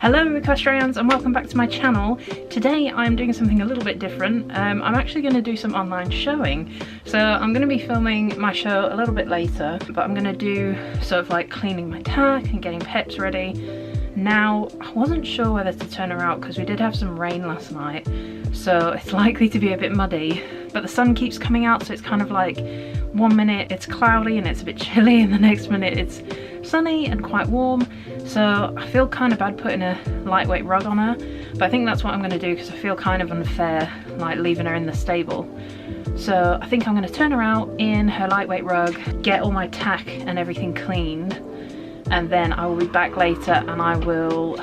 Hello EquesRAYans and welcome back to my channel. Today I'm doing something a little bit different. I'm actually going to do some online showing. So I'm going to be filming my show a little bit later, but I'm going to do sort of like cleaning my tack and getting peps ready. Now, I wasn't sure whether to turn her out because we did have some rain last night, so it's likely to be a bit muddy, but the sun keeps coming out, so it's kind of like 1 minute it's cloudy and it's a bit chilly, and the next minute it's sunny and quite warm. So I feel kind of bad putting a lightweight rug on her, but I think that's what I'm going to do because I feel kind of unfair like leaving her in the stable. So I think I'm going to turn her out in her lightweight rug, get all my tack and everything cleaned, and then I will be back later and I will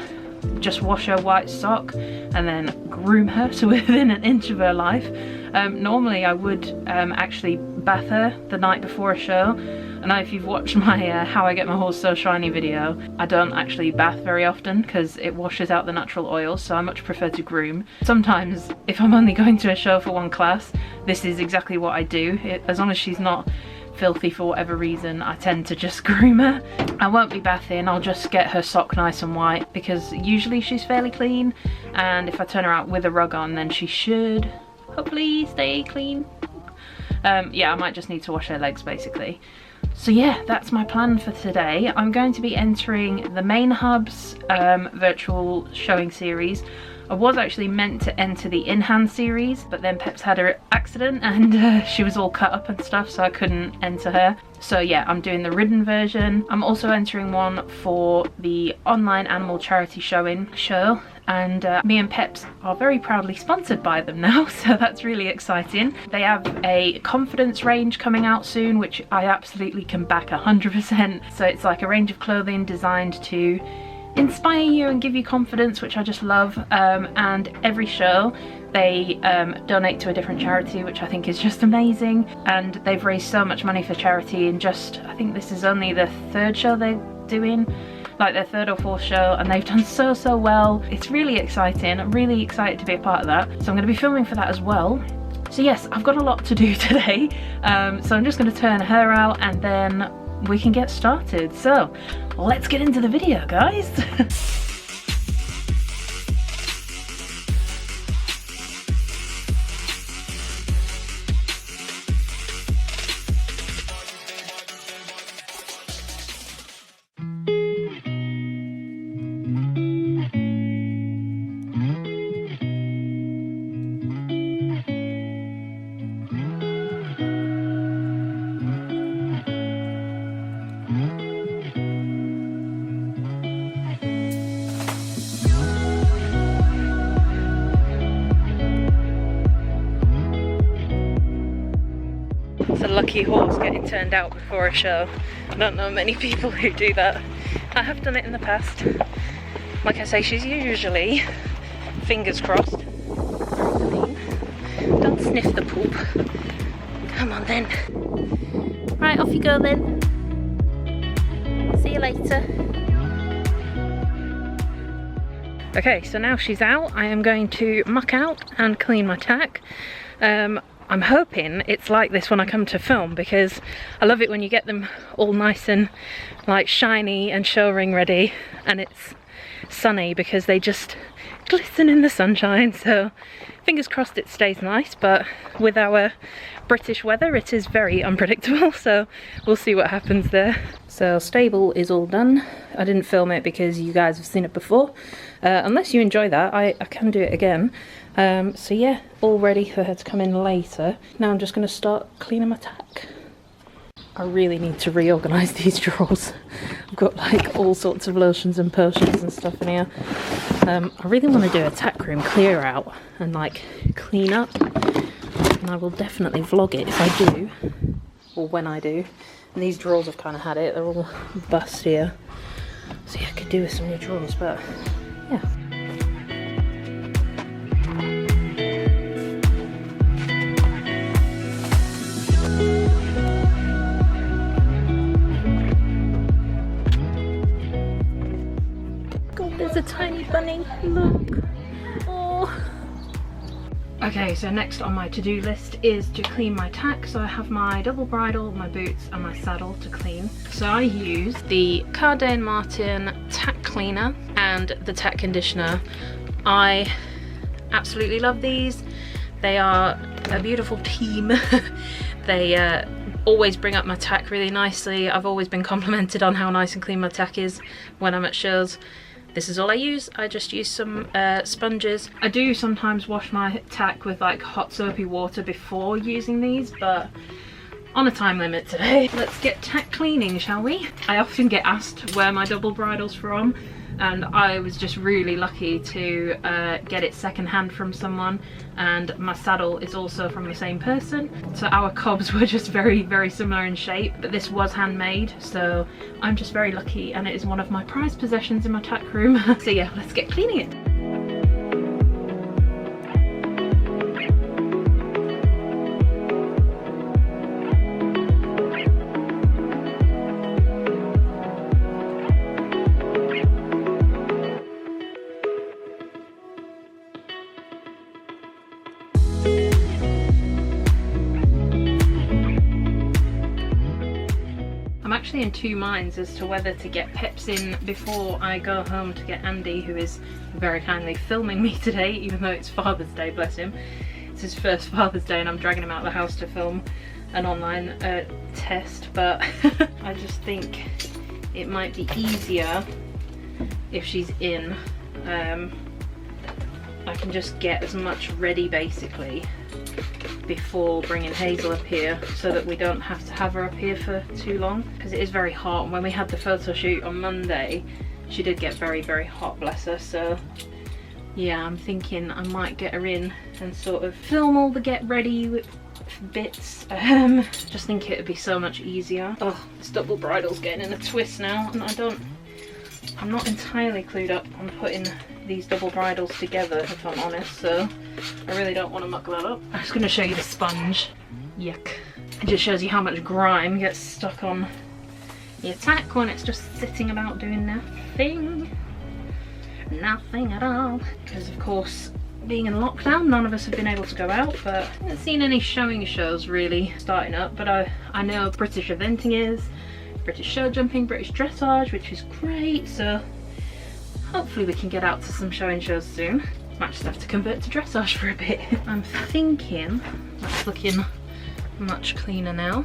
just wash her white sock and then groom her to within an inch of her life. Normally I would actually bath her the night before a show. I know if you've watched my How I Get My Horse So Shiny video, I don't actually bath very often because it washes out the natural oils, so I much prefer to groom. Sometimes if I'm only going to a show for one class, this is exactly what I do. As long as she's not filthy for whatever reason, I tend to just groom her. I won't be bathing, I'll just get her sock nice and white because usually she's fairly clean, and if I turn her out with a rug on then she should hopefully stay clean. Yeah, I might just need to wash her legs basically. So yeah, that's my plan for today. I'm going to be entering the Main Hubs virtual showing series. I was actually meant to enter the in-hand series, but then Peps had her accident and she was all cut up and stuff, so I couldn't enter her. So yeah, I'm doing the Ridden version. I'm also entering one for the online animal charity showing show, and me and Peps are very proudly sponsored by them now, so that's really exciting. They have a confidence range coming out soon, which I absolutely can back 100%. So it's like a range of clothing designed to inspire you and give you confidence, which I just love. And every show they donate to a different charity, which I think is just amazing, and they've raised so much money for charity in just, I think this is only the third show they're doing, like their third or fourth show, and they've done so well. It's really exciting. I'm really excited to be a part of that, so I'm going to be filming for that as well. So yes, I've got a lot to do today, so I'm just going to turn her out and then we can get started. So let's get into the video, guys. It's a lucky horse getting turned out before a show. I don't know many people who do that. I have done it in the past. Like I say, she's usually, fingers crossed, very clean. Don't sniff the poop. Come on then. Right, off you go then. See you later. Okay, so now she's out, I am going to muck out and clean my tack. I'm hoping it's like this when I come to film, because I love it when you get them all nice and like shiny and show ring ready and it's sunny, because they just glisten in the sunshine. So fingers crossed it stays nice, but with our British weather it is very unpredictable, so we'll see what happens there. So stable is all done. I didn't film it because you guys have seen it before. Unless you enjoy that, I can do it again. So yeah, all ready for her to come in later. Now I'm just going to start cleaning my tack. I really need to reorganise these drawers. I've got like all sorts of lotions and potions and stuff in here. I really want to do a tack room clear out and like clean up, and I will definitely vlog it if I do, or when I do. And these drawers have kind of had it, they're all bust here. So yeah, I could do with some new drawers, but yeah. God, there's a tiny bunny, look. Oh. Okay, so next on my to-do list is to clean my tack. So I have my double bridle, my boots and my saddle to clean. So I use the Cardin Martin tack cleaner. and the tack conditioner. I absolutely love these. They are a beautiful team. They always bring up my tack really nicely. I've always been complimented on how nice and clean my tack is when I'm at shows. This is all I use. I just use some sponges. I do sometimes wash my tack with like hot soapy water before using these, but on a time limit today. Let's get tack cleaning, shall we? I often get asked where my double bridle's from, and I was just really lucky to get it secondhand from someone, and my saddle is also from the same person. So our cobs were just very, very similar in shape, but this was handmade, so I'm just very lucky, and it is one of my prized possessions in my tack room. So yeah, let's get cleaning it. In two minds as to whether to get Peps in before I go home to get Andy, who is very kindly filming me today, even though it's Father's Day, bless him. It's his first Father's Day and I'm dragging him out of the house to film an online test, but I just think it might be easier if she's in. I can just get as much ready basically before bringing Hazel up here, so that we don't have to have her up here for too long, because it is very hot. And when we had the photo shoot on Monday, she did get very, very hot, bless her. So yeah, I'm thinking I might get her in and sort of film all the get ready bits. Just think it would be so much easier. Oh, this double bridle's getting in a twist now, and I'm not entirely clued up on putting these double bridles together, if I'm honest, so I really don't want to muck that up. I'm just going to show you the sponge. Yuck. It just shows you how much grime gets stuck on your tack when it's just sitting about doing nothing. Nothing at all. Because of course, being in lockdown, none of us have been able to go out, but I haven't seen any showing shows really starting up, but I know British eventing is, British show jumping, British dressage, which is great, so hopefully we can get out to some showing shows soon. Might just have to convert to dressage for a bit. I'm thinking that's looking much cleaner now.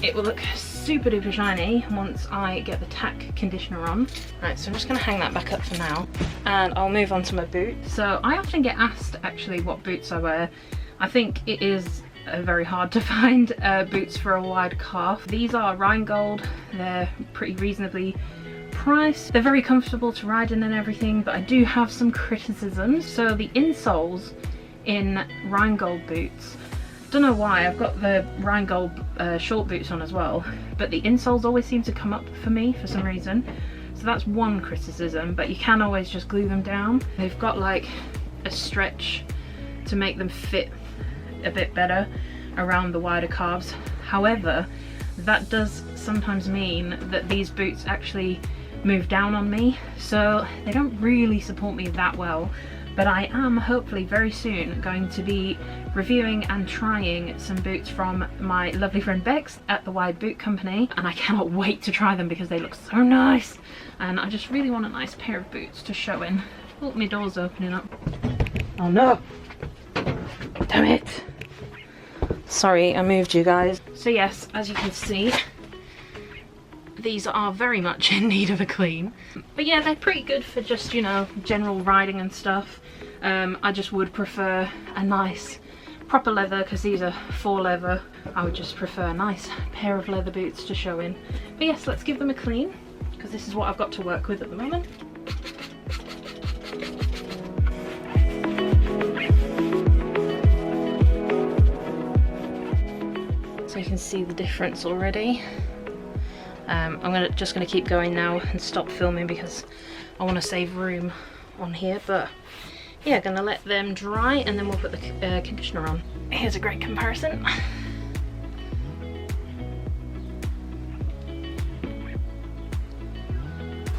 It will look super duper shiny once I get the tack conditioner on. Right, so I'm just going to hang that back up for now, and I'll move on to my boots. So I often get asked actually what boots I wear. I think it is very hard to find boots for a wide calf. These are Rheingold. They're pretty reasonably priced. They're very comfortable to ride in and everything, but I do have some criticisms. So the insoles in Rheingold boots, don't know why, I've got the Rheingold short boots on as well, but the insoles always seem to come up for me for some reason. So that's one criticism, but you can always just glue them down. They've got like a stretch to make them fit a bit better around the wider calves. However, that does sometimes mean that these boots actually move down on me, so they don't really support me that well. But I am hopefully very soon going to be reviewing and trying some boots from my lovely friend Bex at the Wide Boot Company, and I cannot wait to try them because they look so nice, and I just really want a nice pair of boots to show in. Oh, my door's opening up. Oh no! Damn it! Sorry, I moved you guys. So yes, as you can see, these are very much in need of a clean. But yeah, they're pretty good for just, you know, general riding and stuff. I just would prefer a nice proper leather, because these are faux leather. I would just prefer a nice pair of leather boots to show in. But yes, let's give them a clean, because this is what I've got to work with at the moment. So you can see the difference already. I'm just gonna keep going now and stop filming because I want to save room on here, but yeah, gonna let them dry and then we'll put the conditioner on. Here's a great comparison.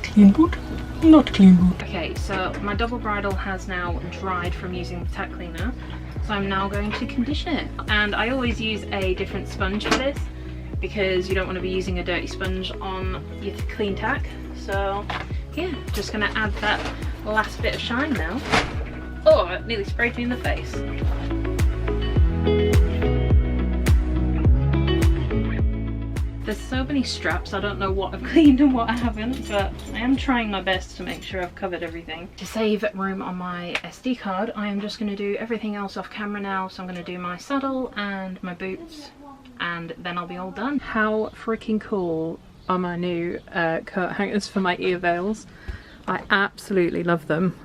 Clean boot, not clean boot. Okay, so my double bridle has now dried from using the tack cleaner, so I'm now going to condition it. And I always use a different sponge for this, because you don't want to be using a dirty sponge on your clean tack. So yeah, just gonna add that last bit of shine now. Oh, it nearly sprayed me in the face. There's so many straps, I don't know what I've cleaned and what I haven't, but I am trying my best to make sure I've covered everything. To save room on my SD card, I am just going to do everything else off camera now. So I'm going to do my saddle and my boots, and then I'll be all done. How freaking cool are my new coat hangers for my ear veils? I absolutely love them.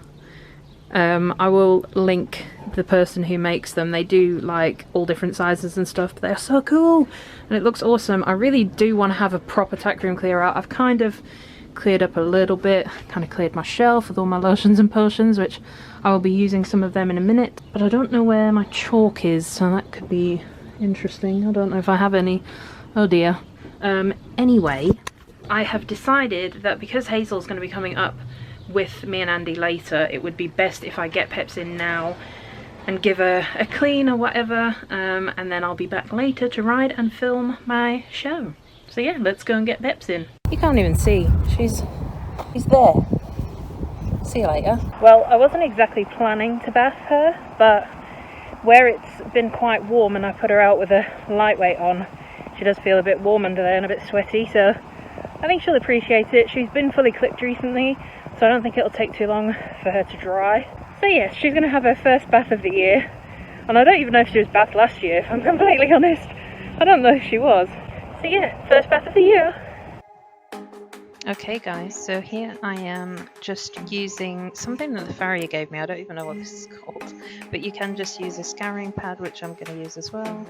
I will link the person who makes them. They do like all different sizes and stuff, but they're so cool and it looks awesome. I really do want to have a proper tack room clear out. I've kind of cleared up a little bit, kind of cleared my shelf with all my lotions and potions, which I will be using some of them in a minute, but I don't know where my chalk is, so that could be interesting. I don't know if I have any. Oh dear. Anyway, I have decided that because Hazel's going to be coming up with me and Andy later, it would be best if I get Peps in now and give her a clean or whatever, and then I'll be back later to ride and film my show. So yeah, let's go and get Peps in. You can't even see, she's there. See you later. Well, I wasn't exactly planning to bath her, but where it's been quite warm and I put her out with a lightweight on, she does feel a bit warm under there and a bit sweaty, so I think she'll appreciate it. She's been fully clipped recently, so I don't think it'll take too long for her to dry. So yes, she's going to have her first bath of the year. And I don't even know if she was bathed last year, if I'm completely honest. I don't know if she was. So yeah, first bath of the year. Okay guys, so here I am just using something that the farrier gave me. I don't even know what this is called. But you can just use a scouring pad, which I'm going to use as well.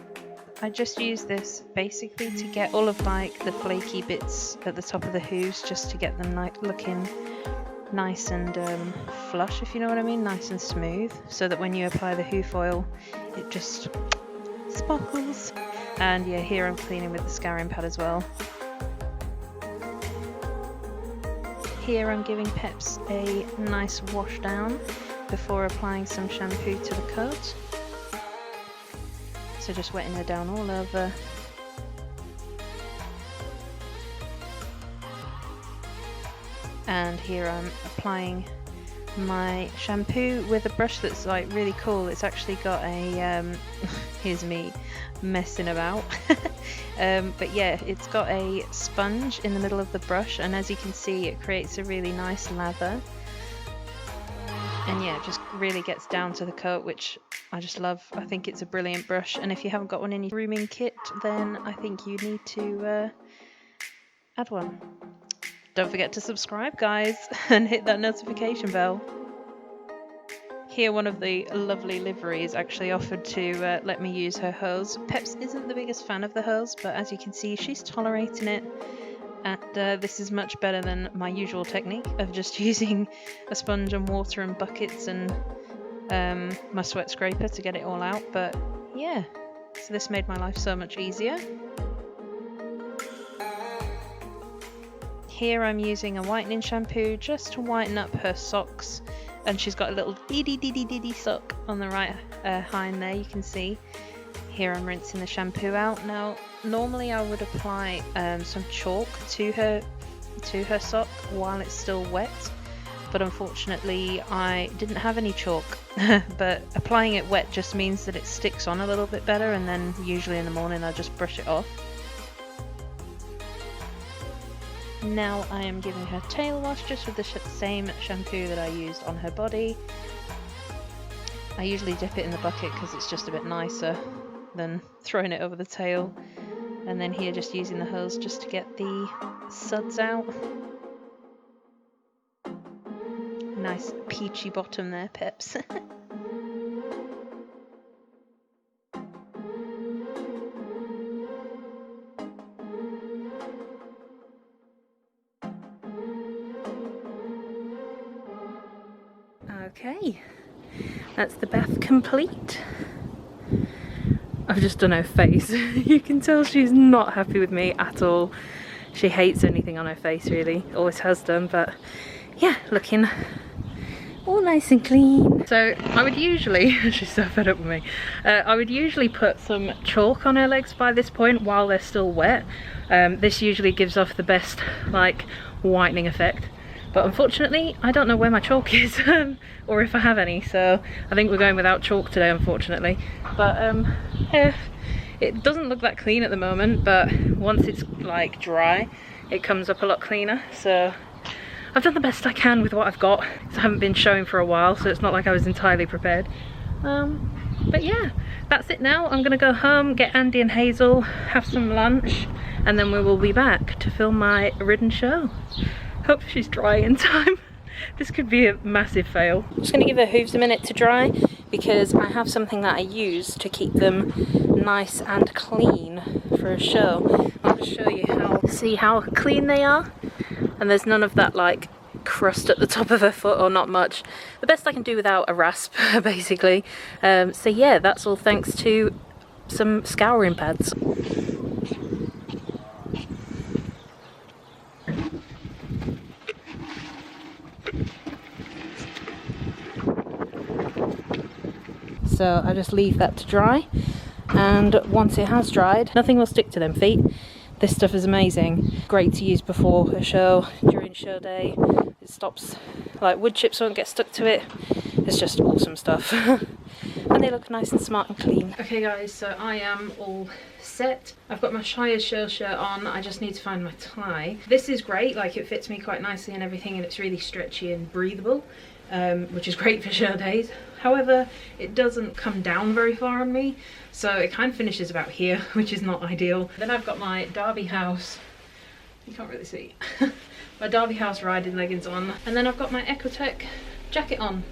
I just use this basically to get all of like the flaky bits at the top of the hooves, just to get them like looking nice and flush, if you know what I mean, nice and smooth, so that when you apply the hoof oil it just sparkles. And yeah, here I'm cleaning with the scouring pad as well. Here I'm giving Peps a nice wash down before applying some shampoo to the coat. So just wetting her down all over. And here I'm applying my shampoo with a brush that's like really cool. It's actually got a here's me messing about. But yeah, it's got a sponge in the middle of the brush, and as you can see it creates a really nice lather. And yeah, it just really gets down to the coat, which I just love. I think it's a brilliant brush, and if you haven't got one in your grooming kit, then I think you need to add one. Don't forget to subscribe, guys, and hit that notification bell. Here, one of the lovely liveries actually offered to let me use her hose. Peps isn't the biggest fan of the hose, but as you can see, she's tolerating it. And this is much better than my usual technique of just using a sponge and water and buckets and my sweat scraper to get it all out. But yeah, so this made my life so much easier. Here I'm using a whitening shampoo just to whiten up her socks, and she's got a little diddy sock on the right hind there, you can see. Here I'm rinsing the shampoo out. Now normally I would apply some chalk to her sock while it's still wet, but unfortunately I didn't have any chalk. But applying it wet just means that it sticks on a little bit better, and then usually in the morning I just brush it off. Now I am giving her tail wash just with the same shampoo that I used on her body. I usually dip it in the bucket because it's just a bit nicer than throwing it over the tail. And then here just using the hose just to get the suds out. Nice peachy bottom there, Peps. Okay, that's the bath complete. I've just done her face. You can tell she's not happy with me at all. She hates anything on her face, really. Always has done, but yeah, looking all nice and clean. So I would usually, she's so fed up with me, I would usually put some chalk on her legs by this point while they're still wet. This usually gives off the best like whitening effect. but unfortunately I don't know where my chalk is or if I have any, so I think we're going without chalk today, unfortunately. But yeah, it doesn't look that clean at the moment, but once it's like dry it comes up a lot cleaner. So I've done the best I can with what I've got, because I haven't been showing for a while, so it's not like I was entirely prepared. But yeah, that's it now. I'm gonna go home, get Andy and Hazel, have some lunch, and then we will be back to film my Ridden show. Hope she's dry in time. This could be a massive fail. I'm just gonna give her hooves a minute to dry, because I have something that I use to keep them nice and clean for a show. I'll just show you see how clean they are, and there's none of that like crust at the top of her foot, or not much. The best I can do without a rasp, basically. So yeah, that's all thanks to some scouring pads. So I just leave that to dry, and once it has dried, nothing will stick to them feet. This stuff is amazing. Great to use before a show, during show day. It stops, like, wood chips won't get stuck to it. It's just awesome stuff. And they look nice and smart and clean. Okay guys, so I am all set. I've got my Shire show shirt on. I just need to find my tie. This is great, like it fits me quite nicely and everything, and it's really stretchy and breathable, which is great for show days. However, it doesn't come down very far on me, so it kind of finishes about here, which is not ideal. Then I've got my Derby House, you can't really see, my Derby House riding leggings on, and then I've got my Ecotech jacket on.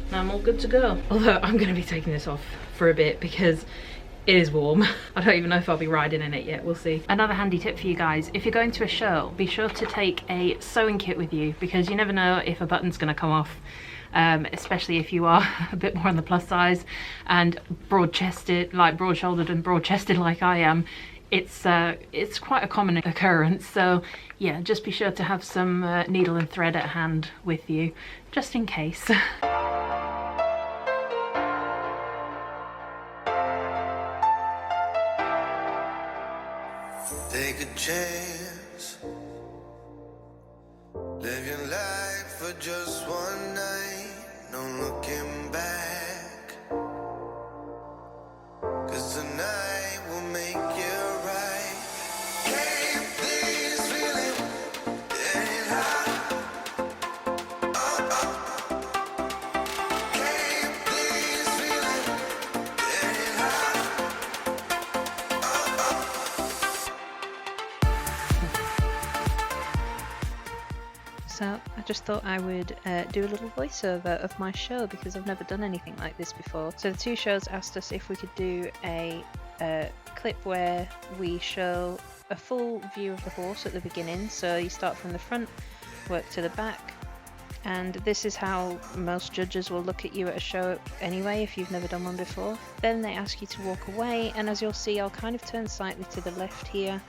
And I'm all good to go. Although I'm going to be taking this off for a bit because it is warm. I don't even know if I'll be riding in it yet, we'll see. Another handy tip for you guys, if you're going to a show, be sure to take a sewing kit with you, because you never know if a button's going to come off. Especially if you are a bit more on the plus size and broad-chested, like broad-shouldered and broad-chested like I am. It's quite a common occurrence, so yeah, just be sure to have some needle and thread at hand with you, just in case. Take a chance, live your life for just one night, no looking back, 'cause tonight will make you right. Can't this feeling getting hot? Oh, oh. Can't this feeling getting hot? Oh, oh. So I just thought I would do a little voiceover of my show, because I've never done anything like this before. So the two shows asked us if we could do a clip where we show a full view of the horse at the beginning. So you start from the front, work to the back, and this is how most judges will look at you at a show anyway if you've never done one before. Then they ask you to walk away, and as you'll see, I'll kind of turn slightly to the left here,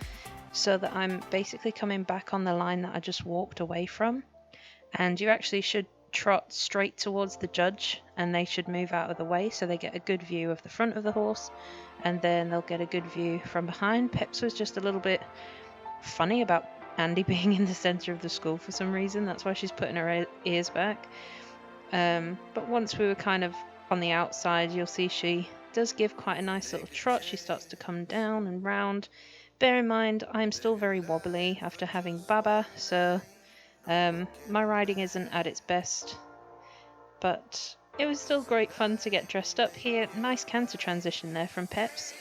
so that I'm basically coming back on the line that I just walked away from. And you actually should trot straight towards the judge, and they should move out of the way so they get a good view of the front of the horse, and then they'll get a good view from behind. Peps was just a little bit funny about Andy being in the center of the school for some reason. That's why she's putting her ears back. But once we were kind of on the outside, you'll see she does give quite a nice little trot. She starts to come down and round. Bear in mind, I'm still very wobbly after having Baba, so my riding isn't at its best, but it was still great fun to get dressed up here. Nice canter transition there from Peps.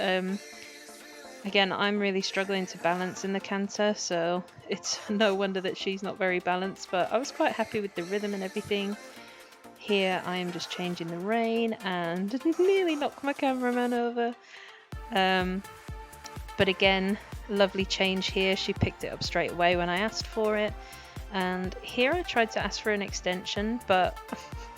Again, I'm really struggling to balance in the canter, so it's no wonder that she's not very balanced, but I was quite happy with the rhythm and everything. Here I am just changing the rein and nearly knocked my cameraman over. But again, lovely change here. She picked it up straight away when I asked for it. And here I tried to ask for an extension, but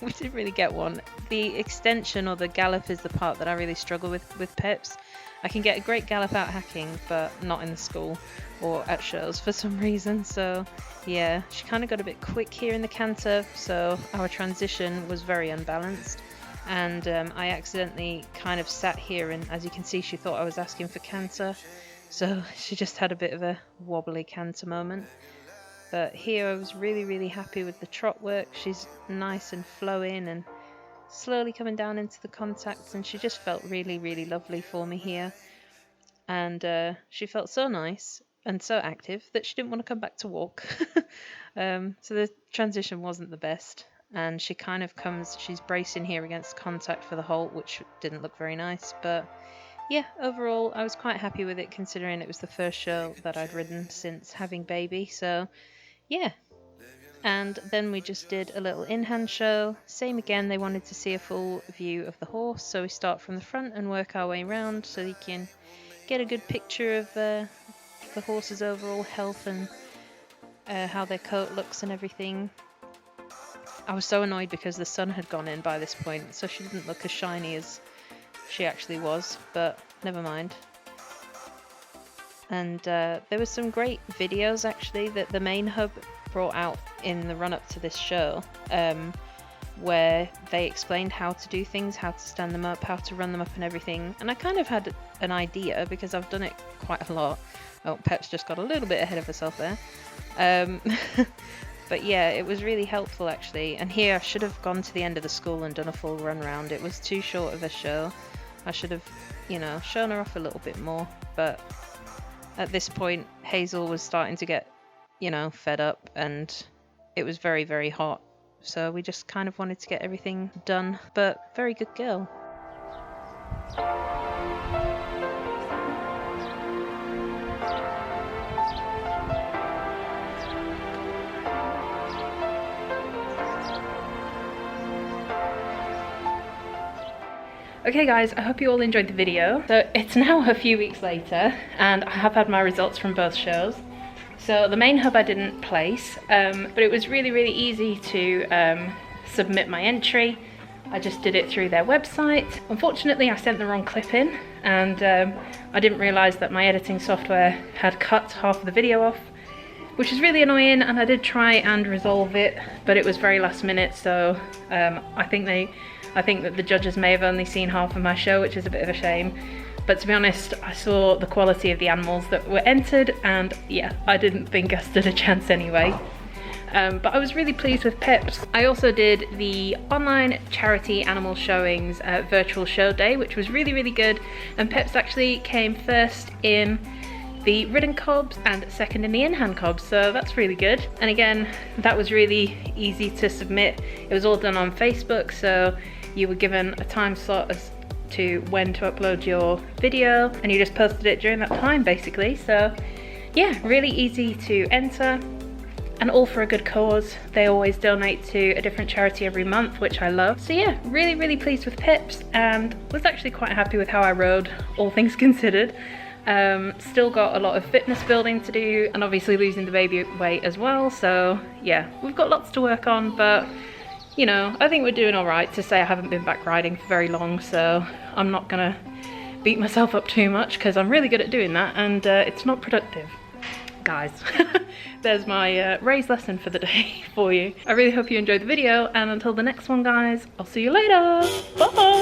we didn't really get one. The extension or the gallop is the part that I really struggle with Peps. I can get a great gallop out hacking, but not in the school or at shows for some reason. So yeah, she kind of got a bit quick here in the canter, so our transition was very unbalanced. And I accidentally kind of sat here, and as you can see, she thought I was asking for canter, so she just had a bit of a wobbly canter moment. But here I was really happy with the trot work. She's nice and flowing and slowly coming down into the contacts, and she just felt really lovely for me here. And she felt so nice and so active that she didn't want to come back to walk. So the transition wasn't the best, and she kind of she's bracing here against contact for the halt, which didn't look very nice. But yeah, overall I was quite happy with it, considering it was the first show that I'd ridden since having baby. So yeah. And then we just did a little in-hand show. Same again, they wanted to see a full view of the horse, so we start from the front and work our way around so you can get a good picture of the horse's overall health and how their coat looks and everything. I was so annoyed because the sun had gone in by this point, so she didn't look as shiny as she actually was, but never mind. And there was some great videos actually that the main hub brought out in the run-up to this show, where they explained how to do things, how to stand them up, how to run them up and everything. And I kind of had an idea because I've done it quite a lot. Oh, Peps just got a little bit ahead of herself there. But yeah, it was really helpful actually. And here I should have gone to the end of the school and done a full run round. It was too short of a show. I should have, you know, shown her off a little bit more. But at this point, Hazel was starting to get, you know, fed up, and it was very hot. So we just kind of wanted to get everything done. But very good girl. Okay guys, I hope you all enjoyed the video. So it's now a few weeks later and I have had my results from both shows. So the main hub I didn't place, but it was really easy to submit my entry. I just did it through their website. Unfortunately, I sent the wrong clip in, and I didn't realise that my editing software had cut half of the video off, which is really annoying, and I did try and resolve it, but it was very last minute, so I think that the judges may have only seen half of my show, which is a bit of a shame. But to be honest, I saw the quality of the animals that were entered, and yeah, I didn't think I stood a chance anyway. But I was really pleased with Peps. I also did the online charity animal showings virtual show day, which was really good, and Peps actually came first in the Ridden cobs and second in the in-hand cobs, so that's really good. And again, that was really easy to submit. It was all done on Facebook, so you were given a time slot as to when to upload your video, and you just posted it during that time basically. So yeah, really easy to enter, and all for a good cause. They always donate to a different charity every month, which I love. So yeah, really pleased with Peps, and was actually quite happy with how I rode, all things considered. Still got a lot of fitness building to do, and obviously losing the baby weight as well. So yeah, we've got lots to work on, but you know, I think we're doing all right. To say I haven't been back riding for very long, so I'm not gonna beat myself up too much because I'm really good at doing that, and it's not productive. Guys, there's my Ray's lesson for the day for you. I really hope you enjoyed the video, and until the next one guys, I'll see you later. Bye!